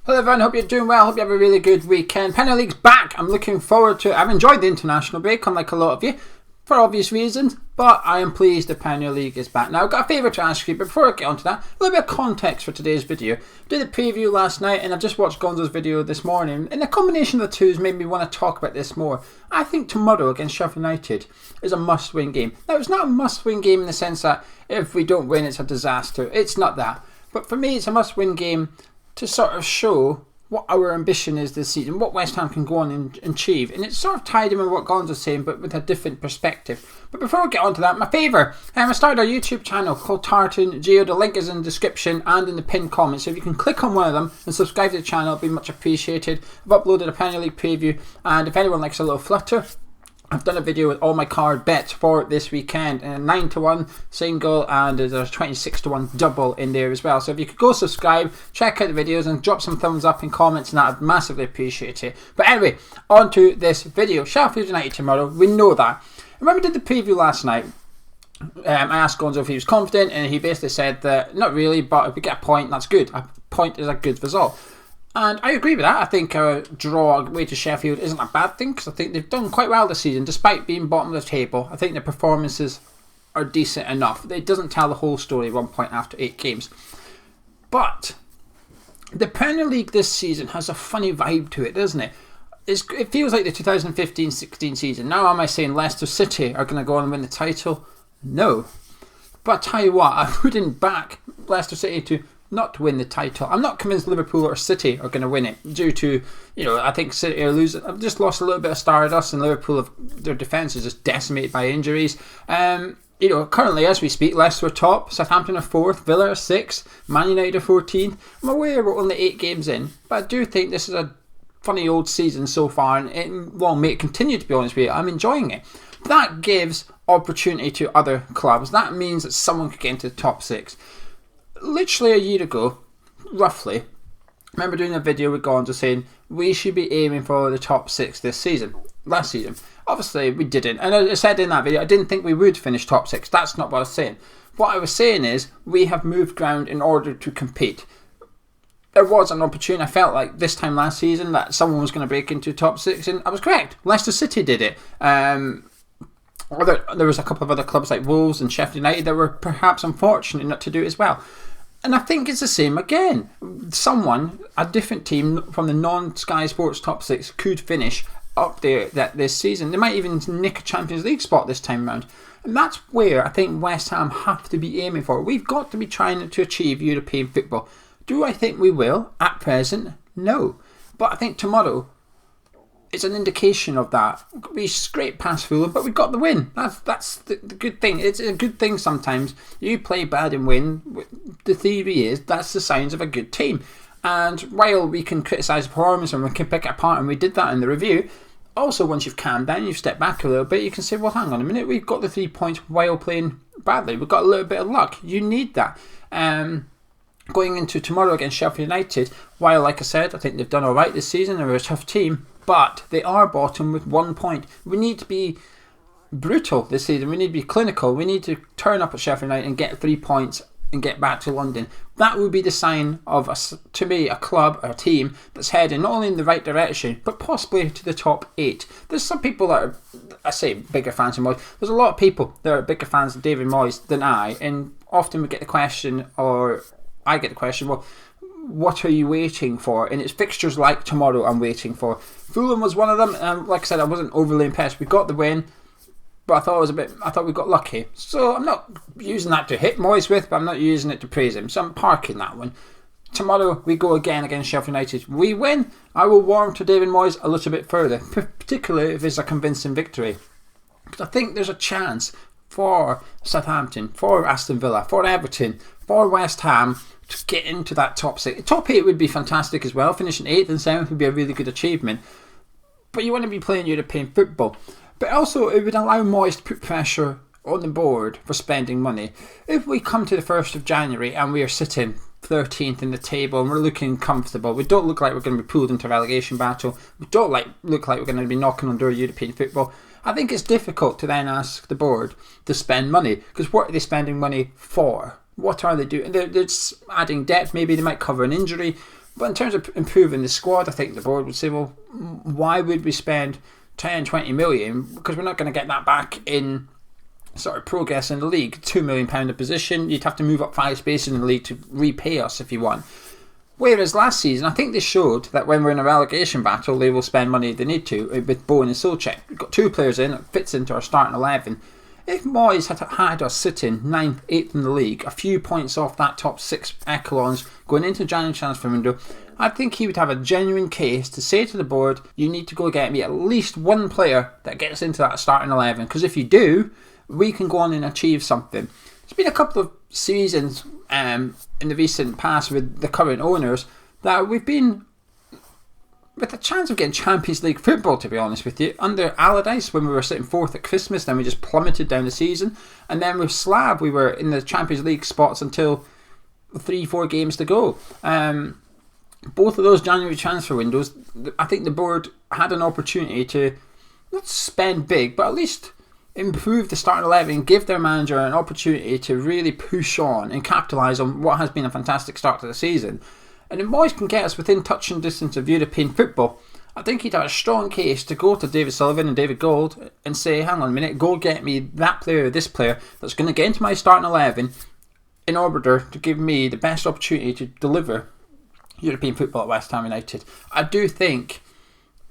Hello everyone, hope you're doing well, hope you have a really good weekend. Premier League's back, I'm looking forward to it. I've enjoyed the international break, unlike a lot of you, for obvious reasons, but I am pleased the Premier League is back. Now I've got a favour to ask you, but before I get onto that, a little bit of context for today's video. I did a preview last night and I've just watched Gonzo's video this morning, and the combination of the two has made me want to talk about this more. I think tomorrow against Sheffield United is a must-win game. Now it's not a must-win game in the sense that if we don't win it's a disaster, it's not that. But for me it's a must-win game to sort of show what our ambition is this season, what West Ham can go on and achieve. And it's sort of tied in with what Gonzo's saying, but with a different perspective. But before we get on to that, my favour, I started a YouTube channel called Tartan Geo. The link is in the description and in the pinned comment. So if you can click on one of them and subscribe to the channel, it'd be much appreciated. I've uploaded a Premier League preview, and if anyone likes a little flutter, I've done a video with all my card bets for this weekend, and 9-1 single, and there's a 26-1 double in there as well. So if you could go subscribe, check out the videos and drop some thumbs up and comments, and that I'd massively appreciate it. But anyway, on to this video. Sheffield United tomorrow, we know that. And when we did the preview last night, I asked Gonzo if he was confident, and he basically said that not really, but if we get a point, that's good. A point is a good result. And I agree with that. I think a draw away to Sheffield isn't a bad thing, because I think they've done quite well this season, despite being bottom of the table. I think their performances are decent enough. It doesn't tell the whole story 1 point after 8 games. But the Premier League this season has a funny vibe to it, doesn't it? It feels like the 2015-16 season. Now am I saying Leicester City are going to go on and win the title? No. But I tell you what, I wouldn't back Leicester City to not to win the title. I'm not convinced Liverpool or City are going to win it due to, I think City are losing. I've just lost a little bit of stardust, and Liverpool, their defence is just decimated by injuries. Currently as we speak, Leicester are top, Southampton are 4th, Villa are 6th, Man United are 14th. I'm aware we're only 8 games in, but I do think this is a funny old season so far, and it may continue, to be honest with you. I'm enjoying it. That gives opportunity to other clubs. That means that someone could get into the top 6. Literally a year ago, roughly, I remember doing a video with Gonzo saying we should be aiming for the top 6 last season. Obviously we didn't, and I said in that video I didn't think we would finish top 6. That's not what I was saying. What I was saying is we have moved ground in order to compete. There was an opportunity, I felt like this time last season, that someone was going to break into top 6, and I was correct. Leicester City did it. There was a couple of other clubs like Wolves and Sheffield United that were perhaps unfortunate not to do it as well. And I think it's the same again. A different team from the non-Sky Sports top 6 could finish up there this season. They might even nick a Champions League spot this time around. And that's where I think West Ham have to be aiming for. We've got to be trying to achieve European football. Do I think we will? At present, no. But I think tomorrow, it's an indication of that. We scraped past Fulham, but we got the win. That's the good thing. It's a good thing sometimes. You play bad and win. The theory is that's the signs of a good team. And while we can criticise the performance and we can pick it apart, and we did that in the review, also once you've calmed down, you've stepped back a little bit, you can say, well, hang on a minute, we've got the 3 points while playing badly. We've got a little bit of luck. You need that. Going into tomorrow against Sheffield United, while, like I said, I think they've done alright this season, they're a tough team, but they are bottom with 1 point. We need to be brutal this season. We need to be clinical. We need to turn up at Sheffield United and get 3 points and get back to London. That would be the sign of, to me, a club or a team that's heading not only in the right direction, but possibly to the top 8. There's some people that are, I say, bigger fans of Moyes. There's a lot of people that are bigger fans of David Moyes than I, and often we get the question, or I get the question, well, what are you waiting for? And it's fixtures like tomorrow I'm waiting for. Fulham was one of them, and like I said, I wasn't overly impressed. We got the win, but I thought we got lucky. So I'm not using that to hit Moyes with, but I'm not using it to praise him. So I'm parking that one. Tomorrow we go again against Sheffield United. We win, I will warm to David Moyes a little bit further, particularly if it's a convincing victory. Because I think there's a chance for Southampton, for Aston Villa, for Everton, for West Ham to get into that top 6. Top 8 would be fantastic as well. Finishing 8th and 7th would be a really good achievement. But you want to be playing European football. But also it would allow Moyes to put pressure on the board for spending money. If we come to the 1st of January and we are sitting 13th in the table and we're looking comfortable, we don't look like we're going to be pulled into a relegation battle, we don't look like we're going to be knocking on door European football, I think it's difficult to then ask the board to spend money. Because what are they spending money for? What are they doing? They're just adding depth. Maybe they might cover an injury. But in terms of improving the squad, I think the board would say, well, why would we spend 10, 20 million? Because we're not going to get that back in sort of progress in the league. £2 million a position, you'd have to move up 5 spaces in the league to repay us if you want. Whereas last season, I think they showed that when we're in a relegation battle, they will spend money if they need to, with Bowen and Solchek. We've got 2 players in, it fits into our starting 11. If Moyes had us sitting 9th, 8th in the league, a few points off that top 6 echelons going into January transfer window, I think he would have a genuine case to say to the board, you need to go get me at least one player that gets into that starting 11, because if you do, we can go on and achieve something. There's been a couple of seasons in the recent past with the current owners that we've been with a chance of getting Champions League football, to be honest with you. Under Allardyce, when we were sitting 4th at Christmas, then we just plummeted down the season. And then with Slav, we were in the Champions League spots until 3-4 games to go. Both of those January transfer windows, I think the board had an opportunity to not spend big, but at least improve the starting 11, give their manager an opportunity to really push on and capitalise on what has been a fantastic start to the season. And if Moyes can get us within touch and distance of European football, I think he'd have a strong case to go to David Sullivan and David Gold and say, hang on a minute, go get me that player or this player that's going to get into my starting 11 in order to give me the best opportunity to deliver European football at West Ham United. I do think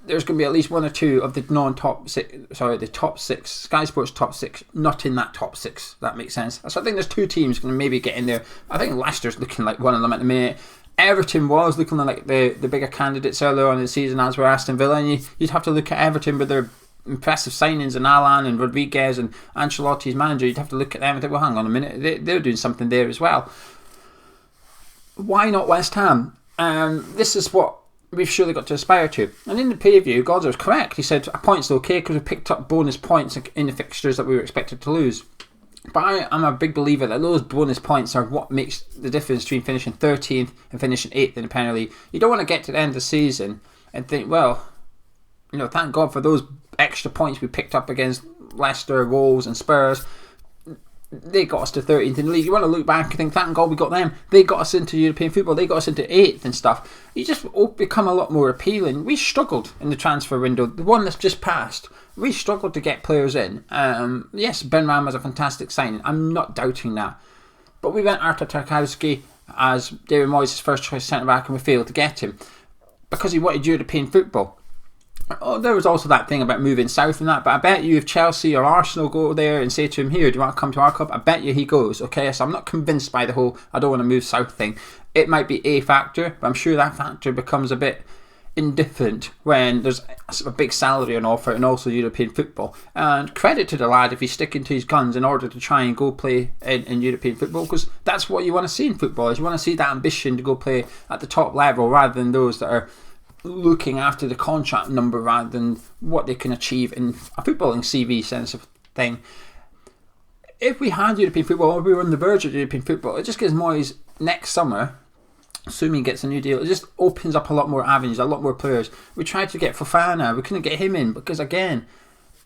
there's going to be at least 1 or 2 of the the top 6, Sky Sports top 6, not in that top 6. That makes sense. So I think there's 2 teams going to maybe get in there. I think Leicester's looking like one of them at the minute. Everton was looking like the bigger candidates earlier on in the season, as were Aston Villa, and you'd have to look at Everton with their impressive signings and Alan and Rodriguez and Ancelotti's manager. You'd have to look at them and think, well, hang on a minute, they're doing something there as well. Why not West Ham? This is what we've surely got to aspire to. And in the preview, Godzer was correct. He said a point's okay because we picked up bonus points in the fixtures that we were expected to lose. But I'm a big believer that those bonus points are what makes the difference between finishing 13th and finishing 8th in the Premier League. You don't want to get to the end of the season and think, well, thank God for those extra points we picked up against Leicester, Wolves and Spurs. They got us to 13th in the league. You want to look back and think, thank God we got them. They got us into European football. They got us into 8th and stuff. You just become a lot more appealing. We struggled in the transfer window. The one that's just passed, we struggled to get players in. Yes, Ben Ram was a fantastic signing. I'm not doubting that. But we went Artur Tarkowski as David Moyes' first choice centre-back and we failed to get him because he wanted European football. Oh, there was also that thing about moving south and that, but I bet you if Chelsea or Arsenal go there and say to him, here, do you want to come to our club? I bet you he goes, okay? So I'm not convinced by the whole I don't want to move south thing. It might be a factor, but I'm sure that factor becomes a bit indifferent when there's a big salary on offer and also European football. And credit to the lad if he's sticking to his guns in order to try and go play in European football, because that's what you want to see in football, is you want to see that ambition to go play at the top level rather than those that are looking after the contract number rather than what they can achieve in a footballing CV sense of thing. If we had European football, or we were on the verge of European football, it just gives Moyes next summer, assuming he gets a new deal, it just opens up a lot more avenues, a lot more players. We tried to get Fofana, we couldn't get him in because again,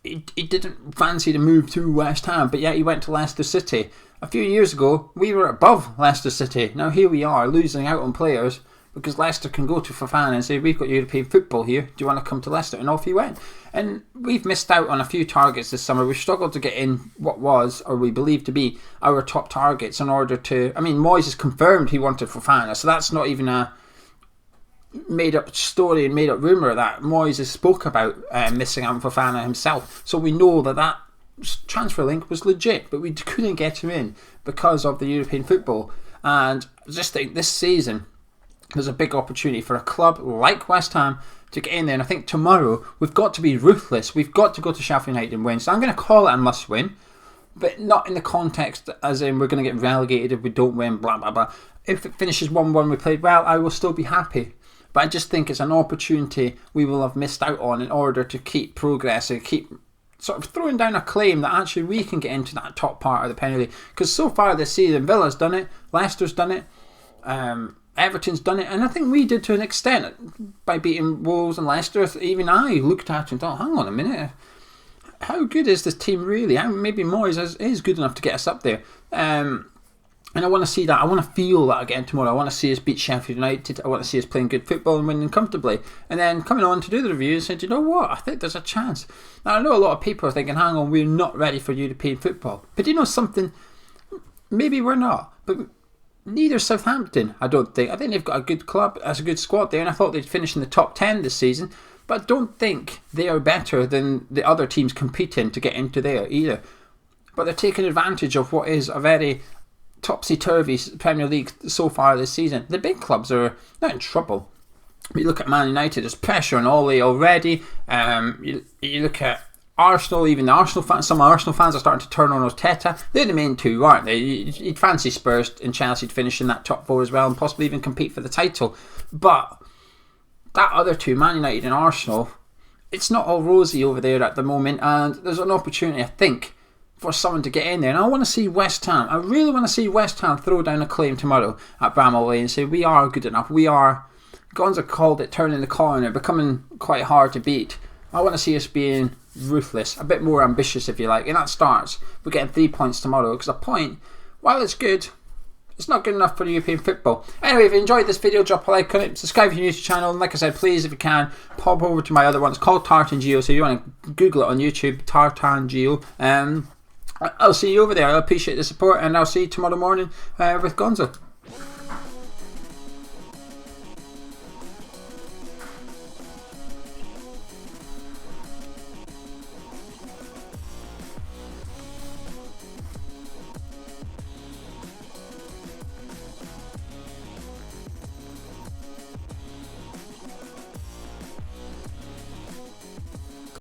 he didn't fancy to move to West Ham, but yet he went to Leicester City. A few years ago, we were above Leicester City. Now here we are, losing out on players because Leicester can go to Fofana and say, we've got European football here, do you want to come to Leicester? And off he went. And we've missed out on a few targets this summer. We've struggled to get in what was, or we believe to be, our top targets in order to... I mean, Moyes has confirmed he wanted Fofana, so that's not even a made-up story and made-up rumour that Moyes has spoke about missing out on Fofana himself. So we know that transfer link was legit, but we couldn't get him in because of the European football. And I just think this season there's a big opportunity for a club like West Ham to get in there. And I think tomorrow we've got to be ruthless. We've got to go to Sheffield United and win. So I'm going to call it a must win, but not in the context as in we're going to get relegated if we don't win, blah, blah, blah. If it finishes 1-1, we played well, I will still be happy. But I just think it's an opportunity we will have missed out on in order to keep progressing, keep sort of throwing down a claim that actually we can get into that top part of the Premier League. Because so far this season, Villa's done it, Leicester's done it, Everton's done it, and I think we did to an extent by beating Wolves and Leicester. Even I looked at it and thought, hang on a minute, how good is this team really? Maybe Moyes is good enough to get us up there. And I want to see that. I want to feel that again tomorrow. I want to see us beat Sheffield United. I want to see us playing good football and winning comfortably. And then coming on to do the review and saying, you know what? I think there's a chance. Now, I know a lot of people are thinking, hang on, we're not ready for European football. But do you know something? Maybe we're not. But neither Southampton, I don't think. I think they've got a good club, as a good squad there. And I thought they'd finish in the top 10 this season. But I don't think they are better than the other teams competing to get into there either. But they're taking advantage of what is a very topsy-turvy Premier League so far this season. The big clubs are not in trouble. You look at Man United, there's pressure on Ole already. You look at Arsenal, even the Arsenal fans, some Arsenal fans are starting to turn on Arteta. They're the main two, aren't they? You'd fancy Spurs and Chelsea to finish in that top 4 as well and possibly even compete for the title. But that other two, Man United and Arsenal, it's not all rosy over there at the moment, and there's an opportunity, I think, for someone to get in there. And I want to see West Ham. I really want to see West Ham throw down a claim tomorrow at Bramall Lane and say, we are good enough. We are, Gonza called it turning the corner, becoming quite hard to beat. I want to see us being ruthless, a bit more ambitious if you like. And that starts, we're getting 3 points tomorrow, because a point, while it's good, it's not good enough for European football. Anyway, if you enjoyed this video, drop a like on it, subscribe if you're new to the channel, and like I said, please, if you can, pop over to my other one. It's called Tartan Geo, so if you want to Google it on YouTube, Tartan Geo. I'll see you over there. I appreciate the support, and I'll see you tomorrow morning with Gonzo.